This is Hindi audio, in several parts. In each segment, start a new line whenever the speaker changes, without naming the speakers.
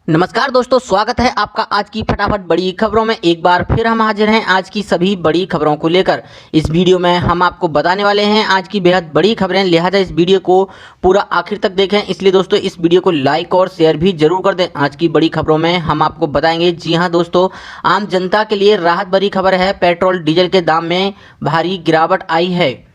नमस्कार दोस्तों, स्वागत है आपका आज की फटाफट बड़ी खबरों में। एक बार फिर हम हाजिर हैं आज की सभी बड़ी खबरों को लेकर। इस वीडियो में हम आपको बताने वाले हैं आज की बेहद बड़ी खबरें, लिहाजा इस वीडियो को पूरा आखिर तक देखें। इसलिए दोस्तों इस वीडियो को लाइक और शेयर भी जरूर कर दें। आज की बड़ी खबरों में हम आपको बताएंगे, जी हाँ दोस्तों, आम जनता के लिए राहत भरी खबर है। पेट्रोल डीजल के दाम में भारी गिरावट आई है।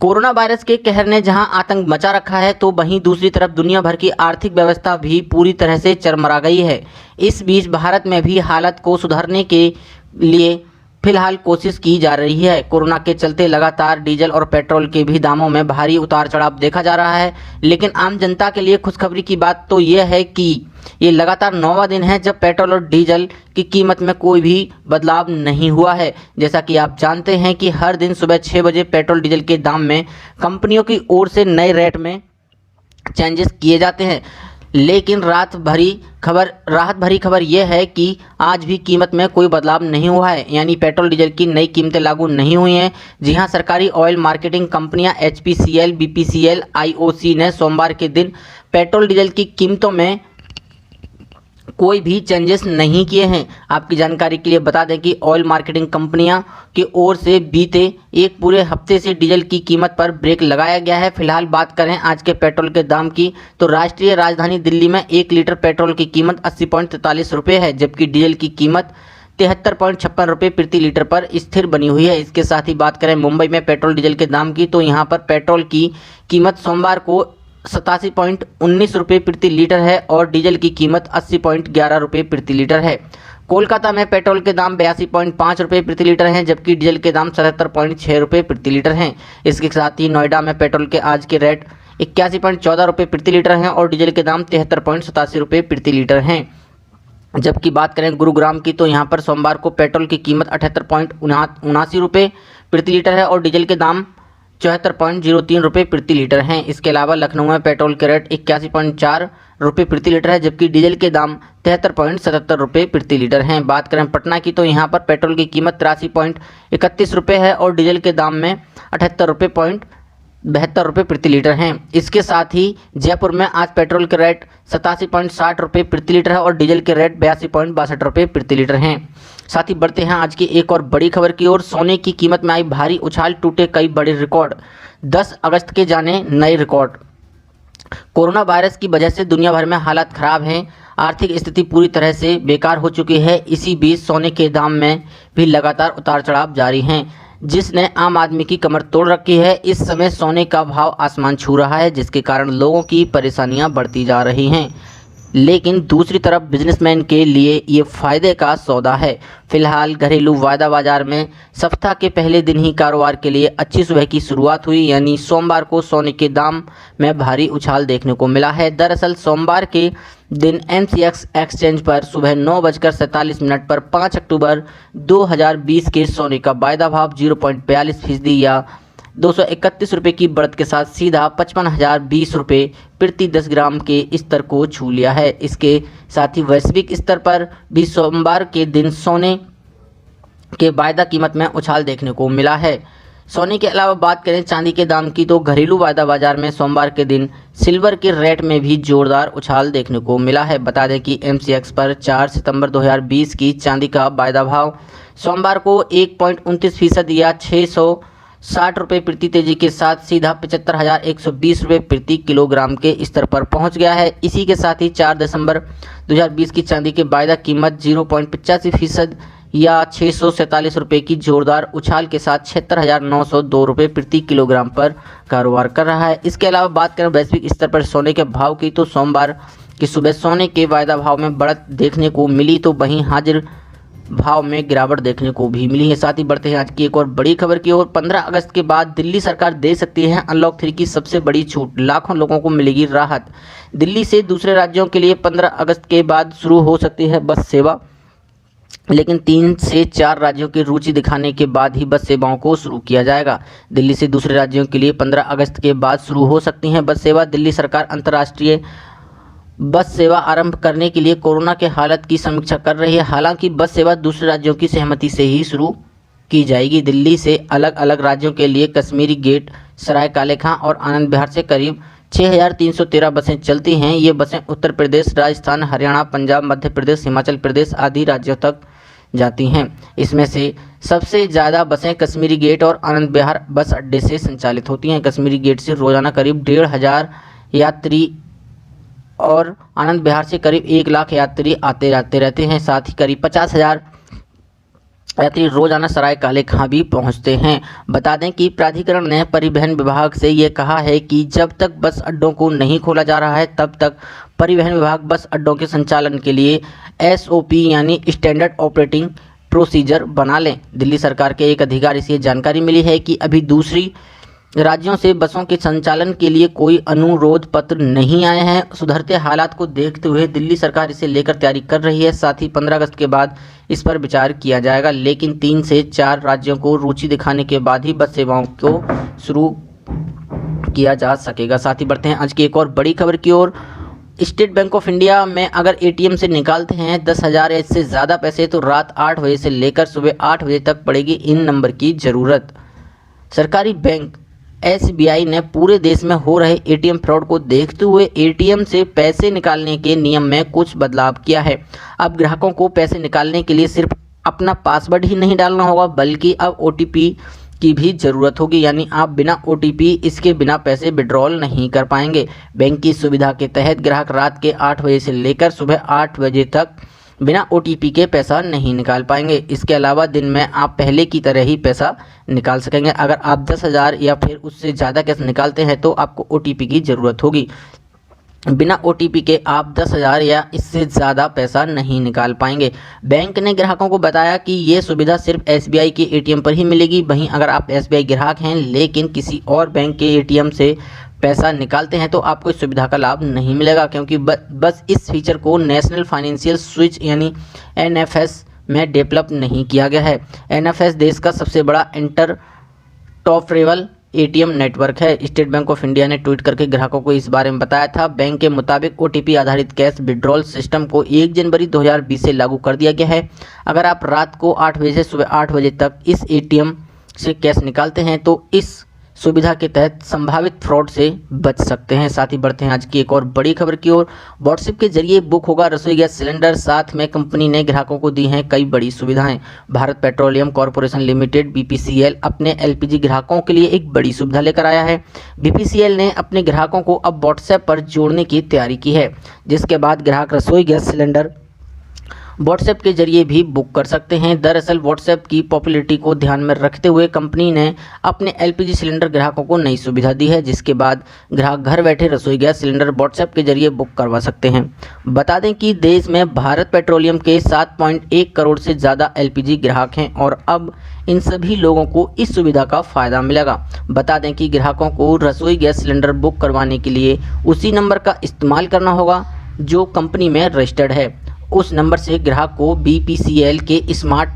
कोरोना वायरस के कहर ने जहां आतंक मचा रखा है, तो वहीं दूसरी तरफ दुनिया भर की आर्थिक व्यवस्था भी पूरी तरह से चरमरा गई है। इस बीच भारत में भी हालत को सुधारने के लिए फिलहाल कोशिश की जा रही है। कोरोना के चलते लगातार डीजल और पेट्रोल के भी दामों में भारी उतार चढ़ाव देखा जा रहा है, लेकिन आम जनता के लिए खुशखबरी की बात तो यह है कि ये लगातार 9वां दिन है जब पेट्रोल और डीजल की कीमत में कोई भी बदलाव नहीं हुआ है। जैसा कि आप जानते हैं कि हर दिन सुबह 6 बजे पेट्रोल डीजल के दाम में कंपनियों की ओर से नए रेट में चेंजेस किए जाते हैं, लेकिन राहत भरी खबर यह है कि आज भी कीमत में कोई बदलाव नहीं हुआ है, यानी पेट्रोल डीजल की नई कीमतें लागू नहीं हुई हैं। जी हां, सरकारी ऑयल मार्केटिंग कंपनियां एचपीसीएल, बीपीसीएल, आईओसी ने सोमवार के दिन पेट्रोल डीजल की कीमतों में कोई भी चेंजेस नहीं किए हैं। आपकी जानकारी के लिए बता दें कि ऑयल मार्केटिंग कंपनियां की ओर से बीते एक पूरे हफ्ते से डीजल की कीमत पर ब्रेक लगाया गया है। फिलहाल बात करें आज के पेट्रोल के दाम की, तो राष्ट्रीय राजधानी दिल्ली में 1 लीटर पेट्रोल की कीमत 80.43 रुपये है, जबकि डीजल की कीमत 73.56 रुपये प्रति लीटर पर स्थिर बनी हुई है। इसके साथ ही बात करें मुंबई में पेट्रोल डीजल के दाम की, तो यहाँ पर पेट्रोल की कीमत सोमवार को 87.19 रुपये प्रति लीटर है और डीजल की कीमत 80.11 रुपये प्रति लीटर है। कोलकाता में पेट्रोल के दाम 82.5 रुपये प्रति लीटर हैं, जबकि डीजल के दाम 77.6 रुपये प्रति लीटर हैं। इसके साथ ही नोएडा में पेट्रोल के आज के रेट 81.14 रुपये प्रति लीटर हैं और डीजल के दाम 73.87 रुपये प्रति लीटर हैं। जबकि बात करें गुरुग्राम की, तो यहाँ पर सोमवार को पेट्रोल की कीमत 78.79 रुपये प्रति लीटर है और डीजल के दाम 74.03 रुपये प्रति लीटर हैं। इसके अलावा लखनऊ में पेट्रोल के रेट 81.4 रुपये प्रति लीटर है, जबकि डीजल के दाम 73.77 रुपये प्रति लीटर हैं। बात करें पटना की, तो यहाँ पर पेट्रोल की कीमत 83.31 रुपये है और डीजल के दाम में 78.72 रुपये प्रति लीटर हैं। इसके साथ ही जयपुर में आज पेट्रोल के रेट 87.60 रुपये प्रति लीटर है और डीजल के रेट 82.62 रुपये प्रति लीटर हैं। साथ ही बढ़ते हैं आज की एक और बड़ी खबर की ओर। सोने की कीमत में आई भारी उछाल, टूटे कई बड़े रिकॉर्ड, 10 अगस्त के जाने नए रिकॉर्ड। कोरोना वायरस की वजह से दुनिया भर में हालात खराब हैं, आर्थिक स्थिति पूरी तरह से बेकार हो चुकी है। इसी बीच सोने के दाम में भी लगातार उतार चढ़ाव जारी हैं, जिसने आम आदमी की कमर तोड़ रखी है। इस समय सोने का भाव आसमान छू रहा है, जिसके कारण लोगों की परेशानियां बढ़ती जा रही हैं, लेकिन दूसरी तरफ बिजनेसमैन के लिए ये फायदे का सौदा है। फिलहाल घरेलू वायदा बाजार में सप्ताह के पहले दिन ही कारोबार के लिए अच्छी सुबह की शुरुआत हुई, यानी सोमवार को सोने के दाम में भारी उछाल देखने को मिला है। दरअसल सोमवार के दिन एमसीएक्स एक्सचेंज पर सुबह 9:47 पर 5 अक्टूबर 2020 के सोने का वायदा भाव 0.42% या 231 रुपये की बढ़त के साथ सीधा 55,020 रुपये प्रति 10 ग्राम के स्तर को छू लिया है। इसके साथ ही वैश्विक स्तर पर भी सोमवार के दिन सोने के वायदा कीमत में उछाल देखने को मिला है। सोने के अलावा बात करें चांदी के दाम की, तो घरेलू वायदा बाजार में सोमवार के दिन सिल्वर के रेट में भी जोरदार उछाल देखने को मिला है। बता दें कि एमसीएक्स पर 4 सितंबर 2020 की चांदी का वायदा भाव सोमवार को 1.29% या 660 रुपये प्रति तेजी के साथ सीधा 75,120 रुपये प्रति किलोग्राम के स्तर पर पहुंच गया है। इसी के साथ ही 4 दिसंबर 2020 की चांदी के वायदा कीमत 0.85% या 647 रुपये की जोरदार उछाल के साथ 76,902 रुपये प्रति किलोग्राम पर कारोबार कर रहा है। इसके अलावा बात करें वैश्विक स्तर पर सोने के भाव की, तो सोमवार की सुबह सोने के वायदा भाव में बढ़त देखने को मिली, तो वहीं हाजिर भाव में गिरावट देखने को भी मिली है। साथ ही बढ़ते हैं आज की एक और बड़ी खबर की ओर। 15 अगस्त के बाद दिल्ली सरकार दे सकती है अनलॉक 3 की सबसे बड़ी छूट, लाखों लोगों को मिलेगी राहत। दिल्ली से दूसरे राज्यों के लिए 15 अगस्त के बाद शुरू हो सकती है बस सेवा, लेकिन 3 से 4 राज्यों की रुचि दिखाने के बाद ही बस सेवाओं को शुरू किया जाएगा। दिल्ली से दूसरे राज्यों के लिए 15 अगस्त के बाद शुरू हो सकती हैं बस सेवा। दिल्ली सरकार अंतर्राष्ट्रीय बस सेवा आरंभ करने के लिए कोरोना के हालत की समीक्षा कर रही है। हालांकि बस सेवा दूसरे राज्यों की सहमति से ही शुरू की जाएगी। दिल्ली से अलग अलग राज्यों के लिए कश्मीरी गेट, सराय काले खां और आनंद विहार से करीब 6,313 बसें चलती हैं। ये बसें उत्तर प्रदेश, राजस्थान, हरियाणा, पंजाब, मध्य प्रदेश, हिमाचल प्रदेश आदि राज्यों तक जाती हैं। इसमें से सबसे ज़्यादा बसें कश्मीरी गेट और आनंद विहार बस अड्डे से संचालित होती हैं। कश्मीरी गेट से रोजाना करीब 1,500 यात्री और आनंद विहार से करीब 1 लाख यात्री आते जाते रहते हैं। साथ ही करीब 50,000 यात्री रोजाना सराय काले खां भी पहुंचते हैं। बता दें कि प्राधिकरण ने परिवहन विभाग से ये कहा है कि जब तक बस अड्डों को नहीं खोला जा रहा है तब तक परिवहन विभाग बस अड्डों के संचालन के लिए SOP यानी स्टैंडर्ड ऑपरेटिंग प्रोसीजर बना लें। दिल्ली सरकार के एक अधिकारी से जानकारी मिली है कि अभी दूसरी राज्यों से बसों के संचालन के लिए कोई अनुरोध पत्र नहीं आए हैं। सुधरते हालात को देखते हुए दिल्ली सरकार इसे लेकर तैयारी कर रही है। साथ ही 15 अगस्त के बाद इस पर विचार किया जाएगा, लेकिन 3 से 4 राज्यों को रुचि दिखाने के बाद ही बस सेवाओं को शुरू किया जा सकेगा। साथ ही बढ़ते हैं आज की एक और बड़ी खबर की ओर। स्टेट बैंक ऑफ इंडिया में अगर ATM से निकालते हैं 10,000 या इससे ज़्यादा पैसे तो रात 8 बजे से लेकर सुबह 8 बजे तक पड़ेगी इन नंबर की ज़रूरत। सरकारी बैंक SBI ने पूरे देश में हो रहे ATM फ्रॉड को देखते हुए ATM से पैसे निकालने के नियम में कुछ बदलाव किया है। अब ग्राहकों को पैसे निकालने के लिए सिर्फ अपना पासवर्ड ही नहीं डालना होगा, बल्कि अब OTP की भी ज़रूरत होगी। यानी आप बिना OTP इसके बिना पैसे विड्रॉल नहीं कर पाएंगे। बैंक की सुविधा के तहत ग्राहक रात के 8 बजे से लेकर सुबह 8 बजे तक बिना OTP के पैसा नहीं निकाल पाएंगे। इसके अलावा दिन में आप पहले की तरह ही पैसा निकाल सकेंगे। अगर आप 10,000 या फिर उससे ज़्यादा कैश निकालते हैं तो आपको OTP की ज़रूरत होगी। बिना OTP के आप 10,000 या इससे ज़्यादा पैसा नहीं निकाल पाएंगे। बैंक ने ग्राहकों को बताया कि ये सुविधा सिर्फ SBI के ATM पर ही मिलेगी। वहीं अगर आप SBI ग्राहक हैं लेकिन किसी और बैंक के ATM से पैसा निकालते हैं तो आपको इस सुविधा का लाभ नहीं मिलेगा, क्योंकि बस इस फीचर को नेशनल फाइनेंशियल स्विच यानी NFS में डेवलप नहीं किया गया है। NFS देश का सबसे बड़ा इंटरऑपरेबल ATM नेटवर्क है। स्टेट बैंक ऑफ इंडिया ने ट्वीट करके ग्राहकों को इस बारे में बताया था। बैंक के मुताबिक OTP आधारित कैश विड्रॉल सिस्टम को 1 जनवरी 2020 से लागू कर दिया गया है। अगर आप रात को 8 बजे से सुबह 8 बजे तक इस ATM से कैश निकालते हैं तो इस सुविधा के तहत संभावित फ्रॉड से बच सकते हैं। साथ ही बढ़ते हैं आज की एक और बड़ी खबर की ओर। व्हाट्सएप के जरिए बुक होगा रसोई गैस सिलेंडर। साथ में कंपनी ने ग्राहकों को दी हैं कई बड़ी सुविधाएं। Bharat petroleum corporation limited BPCL अपने LPG ग्राहकों के लिए एक बड़ी सुविधा लेकर आया है। BPCL ने अपने ग्राहकों को अब व्हाट्सएप पर जोड़ने की तैयारी की है, जिसके बाद ग्राहक रसोई गैस सिलेंडर व्हाट्सएप के जरिए भी बुक कर सकते हैं। दरअसल व्हाट्सएप की पॉपुलैरिटी को ध्यान में रखते हुए कंपनी ने अपने LPG सिलेंडर ग्राहकों को नई सुविधा दी है, जिसके बाद ग्राहक घर बैठे रसोई गैस सिलेंडर व्हाट्सएप के जरिए बुक करवा सकते हैं। बता दें कि देश में भारत पेट्रोलियम के 7.1 करोड़ से ज़्यादा LPG ग्राहक हैं और अब इन सभी लोगों को इस सुविधा का फ़ायदा मिलेगा। बता दें कि ग्राहकों को रसोई गैस सिलेंडर बुक करवाने के लिए उसी नंबर का इस्तेमाल करना होगा जो कंपनी में रजिस्टर्ड है। उस नंबर से ग्राहक को BPCL के स्मार्ट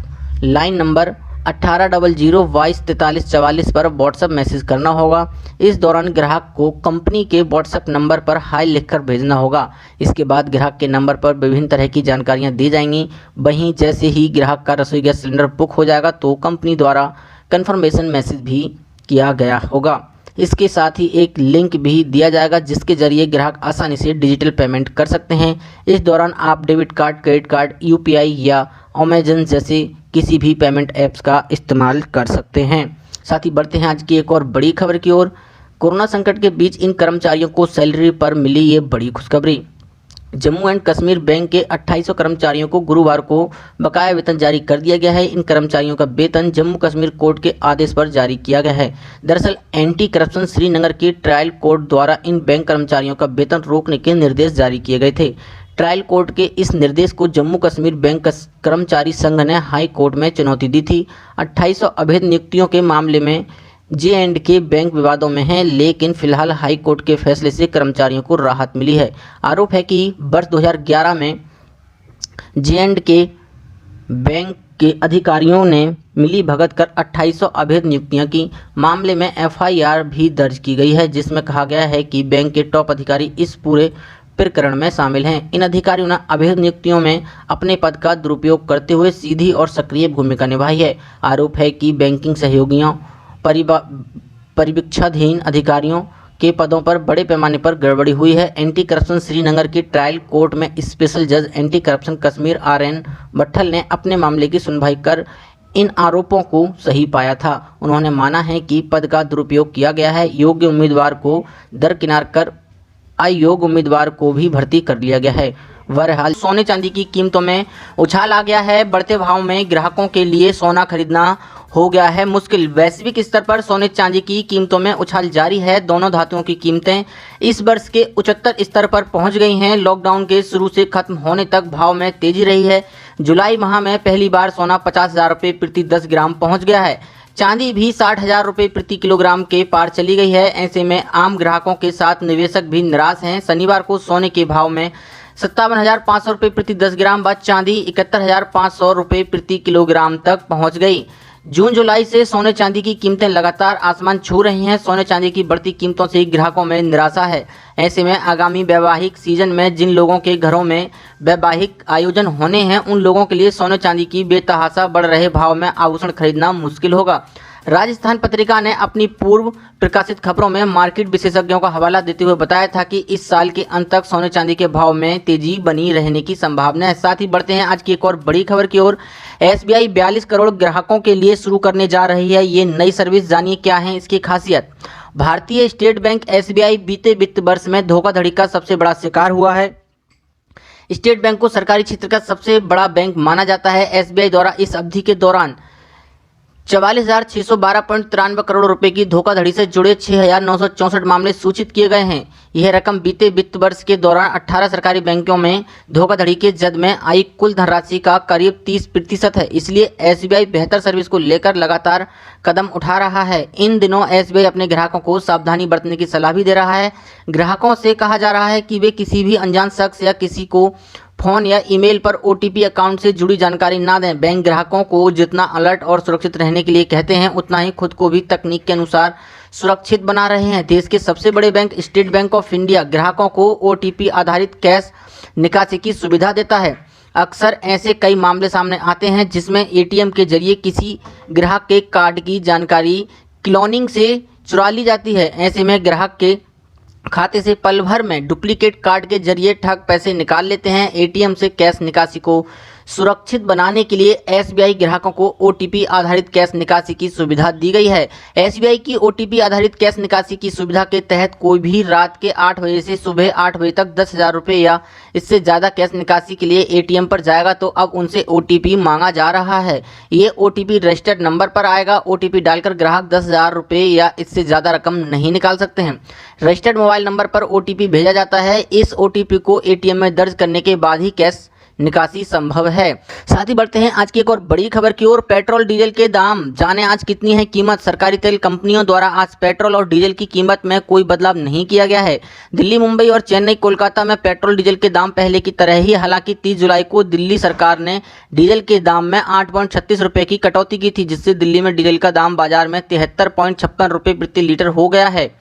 लाइन नंबर 1800224344 पर व्हाट्सएप मैसेज करना होगा। इस दौरान ग्राहक को कंपनी के व्हाट्सएप नंबर पर हाई लिखकर भेजना होगा। इसके बाद ग्राहक के नंबर पर विभिन्न तरह की जानकारियां दी जाएंगी। वहीं जैसे ही ग्राहक का रसोई गैस सिलेंडर बुक हो जाएगा तो कंपनी द्वारा कंफर्मेशन मैसेज भी किया गया होगा। इसके साथ ही एक लिंक भी दिया जाएगा जिसके जरिए ग्राहक आसानी से डिजिटल पेमेंट कर सकते हैं। इस दौरान आप debit card, credit card, UPI या अमेजन जैसे किसी भी पेमेंट ऐप्स का इस्तेमाल कर सकते हैं। साथ ही बढ़ते हैं आज की एक और बड़ी खबर की ओर। कोरोना संकट के बीच इन कर्मचारियों को सैलरी पर मिली ये बड़ी खुशखबरी। जम्मू एंड कश्मीर बैंक के 2800 कर्मचारियों को गुरुवार को बकाया वेतन जारी कर दिया गया है। इन कर्मचारियों का वेतन जम्मू कश्मीर कोर्ट के आदेश पर जारी किया गया है। दरअसल एंटी करप्शन श्रीनगर की ट्रायल कोर्ट द्वारा इन बैंक कर्मचारियों का वेतन रोकने के निर्देश जारी किए गए थे। ट्रायल कोर्ट के इस निर्देश को जम्मू कश्मीर बैंक कर्मचारी संघ ने हाई कोर्ट में चुनौती दी थी। 2800 अवैध नियुक्तियों के मामले में J&K बैंक विवादों में है, लेकिन फिलहाल हाई कोर्ट के फैसले से कर्मचारियों को राहत मिली है। आरोप है कि वर्ष 2011 में J&K बैंक के अधिकारियों ने मिली भगत कर 2800 अवैध नियुक्तियां की। मामले में FIR भी दर्ज की गई है, जिसमें कहा गया है कि बैंक के टॉप अधिकारी इस पूरे प्रकरण में शामिल हैं। इन अधिकारियों ने अवैध नियुक्तियों में अपने पद का दुरुपयोग करते हुए सीधी और सक्रिय भूमिका निभाई है। आरोप है कि बैंकिंग सहयोगियों, परिवीक्षाधीन अधिकारियों, के पदों पर बड़े पैमाने पर गड़बड़ी हुई है। एंटी करप्शन श्रीनगर की ट्रायल कोर्ट में स्पेशल जज anti corruption Kashmir RN Bhattal ने अपने मामले की सुनवाई कर इन आरोपों को सही पाया था। उन्होंने माना है कि पद का दुरुपयोग किया गया है। योग्य उम्मीदवार को दरकिनार कर अयोग्य उम्मीदवार को भी भर्ती कर लिया गया है। बहरहाल सोने चांदी की कीमतों में उछाल आ गया है। बढ़ते भाव में ग्राहकों के लिए सोना खरीदना हो गया है मुश्किल। वैश्विक स्तर पर सोने चांदी की कीमतों में उछाल जारी है। दोनों धातुओं की कीमतें इस वर्ष के उच्चतर स्तर पर पहुंच गई हैं। लॉकडाउन के शुरू से खत्म होने तक भाव में तेजी रही है। जुलाई माह में पहली बार सोना 50,000 रुपये प्रति 10 ग्राम पहुंच गया है। चांदी भी 60,000 रुपये प्रति किलोग्राम के पार चली गई है। ऐसे में आम ग्राहकों के साथ निवेशक भी निराश हैं। शनिवार को सोने के भाव में 57,500 रुपये प्रति 10 ग्राम व चांदी 71,500 रुपये प्रति किलोग्राम तक पहुंच गई। जून जुलाई से सोने चांदी की कीमतें लगातार आसमान छू रही हैं। सोने चांदी की बढ़ती कीमतों से ग्राहकों में निराशा है। ऐसे में आगामी वैवाहिक सीजन में जिन लोगों के घरों में वैवाहिक आयोजन होने हैं उन लोगों के लिए सोने चांदी की बेतहाशा बढ़ रहे भाव में आभूषण खरीदना मुश्किल होगा। राजस्थान पत्रिका ने अपनी पूर्व प्रकाशित खबरों में मार्केट विशेषज्ञों का हवाला देते हुए बताया था कि इस साल के अंत तक सोने चांदी के भाव में तेजी बनी रहने की संभावना है। साथ ही बढ़ते हैं आज की एक और बड़ी खबर की ओर। SBI 42 करोड़ ग्राहकों के लिए शुरू करने जा रही है ये नई सर्विस। जानिए क्या है इसकी खासियत। भारतीय स्टेट बैंक SBI बीते वित्त वर्ष में धोखाधड़ी का सबसे बड़ा शिकार हुआ है। स्टेट बैंक को सरकारी क्षेत्र का सबसे बड़ा बैंक माना जाता है। SBI द्वारा इस अवधि के दौरान 44,612.93 करोड़ रुपए की धोखाधड़ी से जुड़े 6,964 मामले सूचित किए गए हैं। यह रकम बीते वित्त वर्ष के दौरान 18 सरकारी बैंकों में धोखाधड़ी के जद में आई कुल धनराशि का करीब 30% है। इसलिए SBI बेहतर सर्विस को लेकर लगातार कदम उठा रहा है। इन दिनों SBI अपने ग्राहकों को सावधानी बरतने की सलाह भी दे रहा है। ग्राहकों से कहा जा रहा है कि वे किसी भी अनजान शख्स या किसी को फोन या ईमेल पर OTP अकाउंट से जुड़ी जानकारी ना दें। बैंक ग्राहकों को जितना अलर्ट और सुरक्षित रहने के लिए कहते हैं उतना ही खुद को भी तकनीक के अनुसार सुरक्षित बना रहे हैं। देश के सबसे बड़े bank state bank of India ग्राहकों को OTP आधारित कैश निकासी की सुविधा देता है। अक्सर ऐसे कई मामले सामने आते हैं जिसमें ATM के जरिए किसी ग्राहक के कार्ड की जानकारी क्लोनिंग से चुरा ली जाती है। ऐसे में ग्राहक के खाते से पल भर में डुप्लीकेट कार्ड के जरिए ठग पैसे निकाल लेते हैं। ATM से कैश निकासी को सुरक्षित बनाने के लिए SBI ग्राहकों को OTP आधारित कैश निकासी की सुविधा दी गई है। SBI की OTP आधारित कैश निकासी की सुविधा के तहत कोई भी रात के 8 बजे से सुबह 8 बजे तक 10,000 रुपये या इससे ज़्यादा कैश निकासी के लिए ATM पर जाएगा तो अब उनसे OTP मांगा जा रहा है। ये OTP रजिस्टर्ड नंबर पर आएगा। OTP डालकर ग्राहक 10,000 रुपये या इससे ज़्यादा रकम नहीं निकाल सकते हैं। रजिस्टर्ड मोबाइल नंबर पर OTP भेजा जाता है। इस OTP को ATM में दर्ज करने के बाद ही कैश निकासी संभव है। साथ ही बढ़ते हैं आज की एक और बड़ी खबर की ओर। पेट्रोल डीजल के दाम जाने आज कितनी है कीमत। सरकारी तेल कंपनियों द्वारा आज पेट्रोल और डीजल की कीमत में कोई बदलाव नहीं किया गया है। दिल्ली, मुंबई और चेन्नई, कोलकाता में पेट्रोल डीजल के दाम पहले की तरह ही। हालांकि 30 जुलाई को दिल्ली सरकार ने डीजल के दाम में 8.36 रुपये की कटौती की थी, जिससे दिल्ली में डीजल का दाम बाजार में 73.56 रुपये प्रति लीटर हो गया है।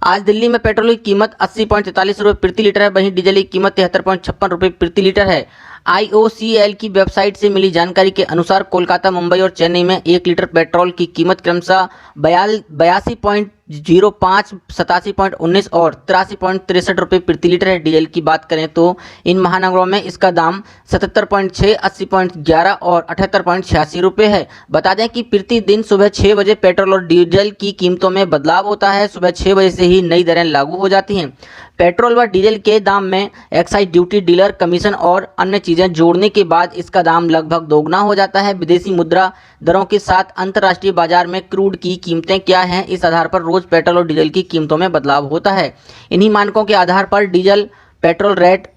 आज दिल्ली में पेट्रोल की कीमत 80.43 रुपये प्रति लीटर है, वहीं डीजल की कीमत 73.56 रुपये प्रति लीटर है। IOCL की वेबसाइट से मिली जानकारी के अनुसार कोलकाता, मुंबई और चेन्नई में 1 लीटर पेट्रोल की कीमत क्रमशः 82.05, 87.19 और 83.63 रुपये प्रति लीटर है। डीजल की बात करें तो इन महानगरों में इसका दाम 77.6, 80.11 और 78.86 रुपये है। बता दें कि प्रतिदिन सुबह 6 बजे पेट्रोल और डीजल की कीमतों में बदलाव होता है। सुबह 6 बजे से ही नई दरें लागू हो जाती हैं। पेट्रोल व डीजल के दाम में एक्साइज ड्यूटी, डीलर कमीशन और अन्य चीज़ें जोड़ने के बाद इसका दाम लगभग दोगुना हो जाता है। विदेशी मुद्रा दरों के साथ अंतर्राष्ट्रीय बाजार में क्रूड की कीमतें क्या हैं, इस आधार पर रोज पेट्रोल और डीजल की कीमतों में बदलाव होता है। इन्हीं मानकों के आधार पर डीजल पेट्रोल रेट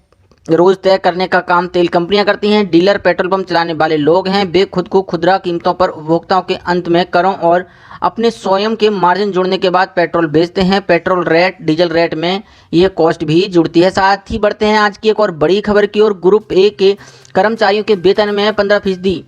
रोज तय करने का काम तेल कंपनियां करती हैं। डीलर पेट्रोल पंप चलाने वाले लोग हैं। वे खुद को खुदरा कीमतों पर उपभोक्ताओं के अंत में करों और अपने स्वयं के मार्जिन जोड़ने के बाद पेट्रोल बेचते हैं। पेट्रोल रेट डीजल रेट में ये कॉस्ट भी जुड़ती है। साथ ही बढ़ते हैं आज की एक और बड़ी खबर की ओर। ग्रुप ए के कर्मचारियों के वेतन में 15%,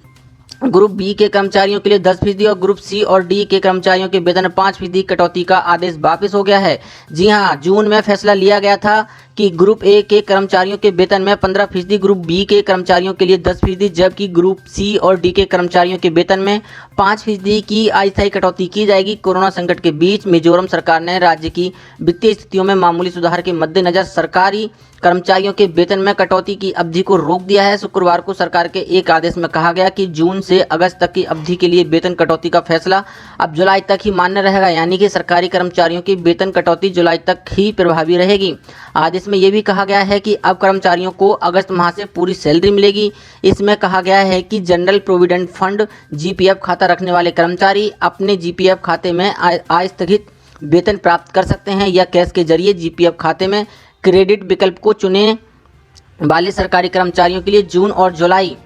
ग्रुप बी के कर्मचारियों के लिए 10% और ग्रुप सी और डी के कर्मचारियों के वेतन 5% कटौती का आदेश वापस हो गया है। जी हां, जून में फैसला लिया गया था कि ग्रुप ए के कर्मचारियों के वेतन में 15%, ग्रुप बी के कर्मचारियों के लिए 10%, जबकि ग्रुप सी और डी के कर्मचारियों के वेतन में 5% की अस्थायी कटौती की जाएगी। कोरोना संकट के बीच मिजोरम सरकार ने राज्य की वित्तीय स्थितियों में मामूली सुधार के मद्देनजर सरकारी कर्मचारियों के वेतन में कटौती की अवधि को रोक दिया है। शुक्रवार को सरकार के एक आदेश में कहा गया कि जून से अगस्त तक की अवधि के लिए वेतन कटौती का फैसला अब जुलाई तक ही मान्य रहेगा, यानी कि सरकारी कर्मचारियों की वेतन कटौती जुलाई तक ही प्रभावी रहेगी। आदेश में यह भी कहा गया है कि अब कर्मचारियों को अगस्त माह से पूरी सैलरी मिलेगी। इसमें कहा गया है कि जनरल प्रोविडेंट फंड जीपीएफ खाता रखने वाले कर्मचारी अपने जीपीएफ खाते में आस्थगित वेतन प्राप्त कर सकते हैं या कैश के जरिए जीपीएफ खाते में क्रेडिट विकल्प को चुने वाले सरकारी कर्मचारियों के लिए जून और जुलाई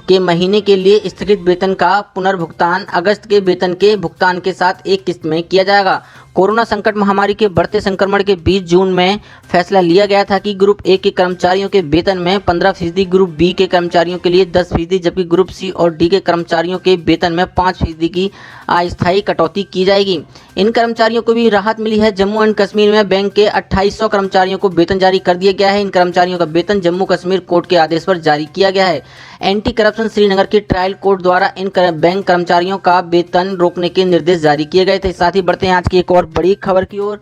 के महीने के लिए स्थगित वेतन का पुनर्भुगतान अगस्त के वेतन के भुगतान के साथ एक किस्त में किया जाएगा। कोरोना संकट महामारी के बढ़ते संक्रमण के बीच जून में फैसला लिया गया था कि ग्रुप ए के कर्मचारियों के वेतन में 15%, ग्रुप बी के कर्मचारियों के लिए 10%, जबकि ग्रुप सी और डी के कर्मचारियों के वेतन में 5% की अस्थायी कटौती की जाएगी। इन कर्मचारियों को भी राहत मिली है। जम्मू एंड कश्मीर में बैंक के 2800 कर्मचारियों को वेतन जारी कर दिया गया है। इन कर्मचारियों का वेतन जम्मू कश्मीर कोर्ट के आदेश पर जारी किया गया है। एंटी करप्शन श्रीनगर की ट्रायल कोर्ट द्वारा इन बैंक कर्मचारियों का वेतन रोकने के निर्देश जारी किए गए थे। साथ ही बढ़ते हैं आज की एक और बड़ी खबर की ओर।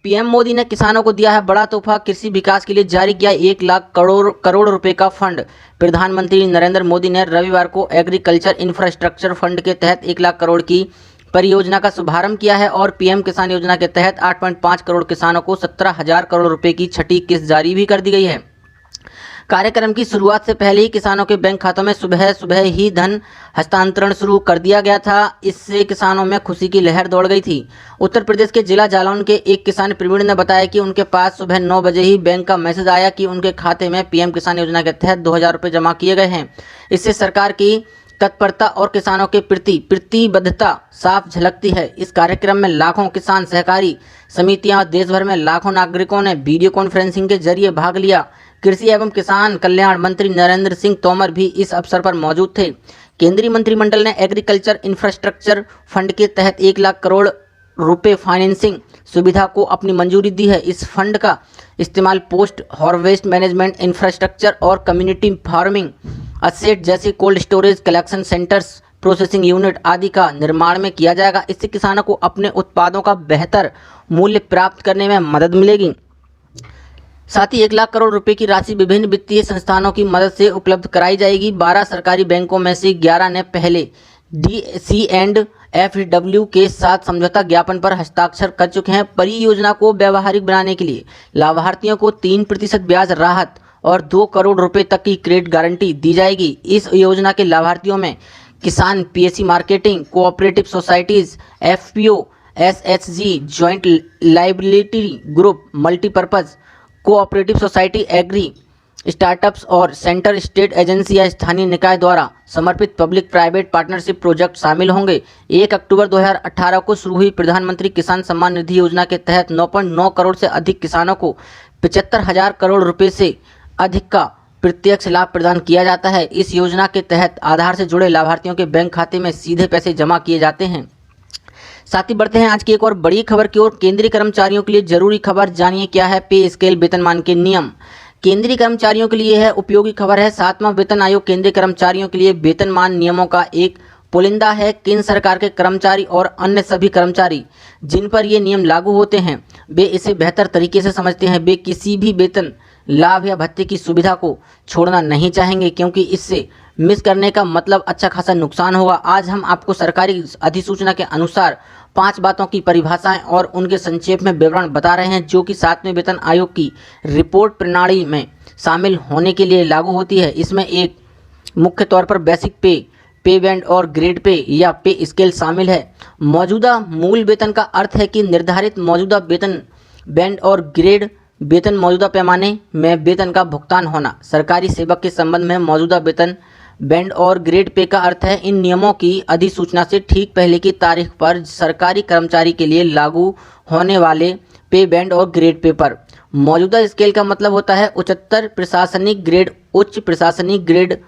पीएम मोदी ने किसानों को दिया है बड़ा तोहफा, कृषि विकास के लिए जारी किया 1 लाख करोड़ रुपए का फंड। प्रधानमंत्री नरेंद्र मोदी ने रविवार को एग्रीकल्चर इंफ्रास्ट्रक्चर फंड के तहत 1 लाख करोड़ की परियोजना का शुभारंभ किया है और पीएम किसान योजना के तहत 8.5 करोड़ किसानों को 17,000 करोड़ रुपए की छठी किस्त जारी भी कर दी गई है। कार्यक्रम की शुरुआत से पहले ही किसानों के बैंक खातों में सुबह ही धन हस्तांतरण शुरू कर दिया गया था। इससे किसानों में खुशी की लहर दौड़ गई थी। उत्तर प्रदेश के जिला जालौन के एक किसान प्रवीण ने बताया कि उनके पास सुबह 9 बजे ही बैंक का मैसेज आया कि उनके खाते में पीएम किसान योजना के तहत 2,000 रुपये जमा किए गए हैं। इससे सरकार की तत्परता और किसानों के प्रति प्रतिबद्धता साफ झलकती है। इस कार्यक्रम में लाखों किसान सहकारी समितियां, देश भर में लाखों नागरिकों ने वीडियो कॉन्फ्रेंसिंग के जरिए भाग लिया। कृषि एवं किसान कल्याण मंत्री नरेंद्र सिंह तोमर भी इस अवसर पर मौजूद थे। केंद्रीय मंत्रिमंडल ने एग्रीकल्चर इंफ्रास्ट्रक्चर फंड के तहत 1 लाख करोड़ रुपए फाइनेंसिंग सुविधा को अपनी मंजूरी दी है। इस फंड का इस्तेमाल पोस्ट हार्वेस्ट मैनेजमेंट इंफ्रास्ट्रक्चर और कम्युनिटी फार्मिंग असेट जैसे cold storage, collection centres, processing unit आदि का निर्माण में किया जाएगा। इससे किसानों को अपने उत्पादों का बेहतर मूल्य प्राप्त करने में मदद मिलेगी। साथ ही 1 लाख करोड़ रुपए की राशि विभिन्न वित्तीय संस्थानों की मदद से उपलब्ध कराई जाएगी। 12 सरकारी बैंकों में से 11 ने पहले DCFW के साथ समझौता ज्ञापन पर हस्ताक्षर कर चुके हैं। परियोजना को व्यावहारिक बनाने के लिए लाभार्थियों को 3% ब्याज राहत और 2 करोड़ रुपए तक की क्रेडिट गारंटी दी जाएगी। इस योजना के लाभार्थियों में किसान PSC marketing, cooperative societies, FPO, SHG, joint liability group, multipurpose cooperative society, agri startups और सेंटर स्टेट एजेंसी या स्थानीय निकाय द्वारा समर्पित पब्लिक प्राइवेट पार्टनरशिप प्रोजेक्ट शामिल होंगे। 1 अक्टूबर 2018 को शुरू हुई प्रधानमंत्री किसान सम्मान निधि योजना के तहत 9.9 करोड़ से अधिक किसानों को 75,000 करोड़ रुपए से अधिक का प्रत्यक्ष लाभ प्रदान किया जाता है। इस योजना के तहत आधार से जुड़े लाभार्थियों के बैंक खाते में सीधे पैसे जमा किए जाते हैं। साथ ही बढ़ते हैं आज की एक और बड़ी खबर की ओर। केंद्रीय कर्मचारियों के लिए जरूरी खबर, जानिए क्या है पे स्केल वेतनमान के नियम। केंद्रीय कर्मचारियों के लिए है उपयोगी खबर है। 7वां वेतन आयोग केंद्रीय कर्मचारियों के लिए वेतनमान नियमों का एक पुलिंदा है। केंद्र सरकार के कर्मचारी और अन्य सभी कर्मचारी जिन पर ये नियम लागू होते हैं वे इसे बेहतर तरीके से समझते हैं। वे किसी भी वेतन लाभ या भत्ते की सुविधा को छोड़ना नहीं चाहेंगे, क्योंकि इससे मिस करने का मतलब अच्छा खासा नुकसान होगा। आज हम आपको सरकारी अधिसूचना के अनुसार 5 बातों की परिभाषाएं और उनके संक्षेप में विवरण बता रहे हैं, जो कि 7वें वेतन आयोग की रिपोर्ट प्रणाली में शामिल होने के लिए लागू होती है। इसमें एक मुख्य तौर पर बेसिक पे बैंड और ग्रेड पे या पे स्केल शामिल है। मौजूदा मूल वेतन का अर्थ है कि निर्धारित मौजूदा वेतन बैंड और ग्रेड वेतन मौजूदा पैमाने में वेतन का भुगतान होना। सरकारी सेवक के संबंध में मौजूदा वेतन बैंड और ग्रेड पे का अर्थ है इन नियमों की अधिसूचना से ठीक पहले की तारीख पर सरकारी कर्मचारी के लिए लागू होने वाले पे बैंड और ग्रेड पे पर। मौजूदा स्केल का मतलब होता है उच्चतर प्रशासनिक ग्रेड, उच्च प्रशासनिक ग्रेड।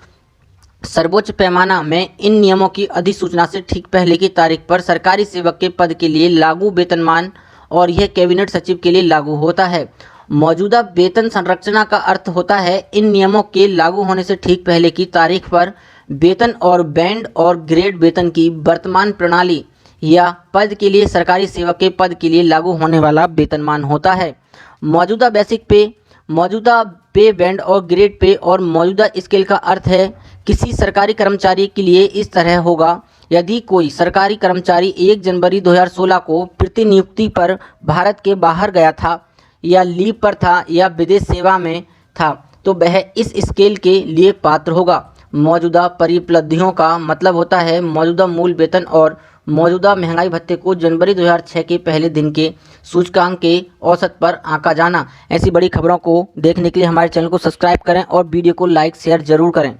सर्वोच्च पैमाना में इन नियमों की अधिसूचना से ठीक पहले की तारीख पर सरकारी सेवक के पद के लिए लागू वेतनमान और यह कैबिनेट सचिव के लिए लागू होता है। मौजूदा वेतन संरचना का अर्थ होता है इन नियमों के लागू होने से ठीक पहले की तारीख पर वेतन और बैंड और ग्रेड वेतन की वर्तमान प्रणाली या पद के लिए सरकारी सेवक के पद के लिए लागू होने वाला वेतनमान होता है। मौजूदा बेसिक पे, मौजूदा पे बैंड और ग्रेड पे और मौजूदा स्केल का अर्थ है किसी सरकारी कर्मचारी के लिए इस तरह होगा। यदि कोई सरकारी कर्मचारी 1 जनवरी 2016 को प्रतिनियुक्ति पर भारत के बाहर गया था या लीव पर था या विदेश सेवा में था तो वह इस स्केल के लिए पात्र होगा। मौजूदा परिपलब्धियों का मतलब होता है मौजूदा मूल वेतन और मौजूदा महंगाई भत्ते को जनवरी 2006 के पहले दिन के सूचकांक के औसत पर आंका जाना। ऐसी बड़ी खबरों को देखने के लिए हमारे चैनल को सब्सक्राइब करें और वीडियो को लाइक शेयर जरूर करें।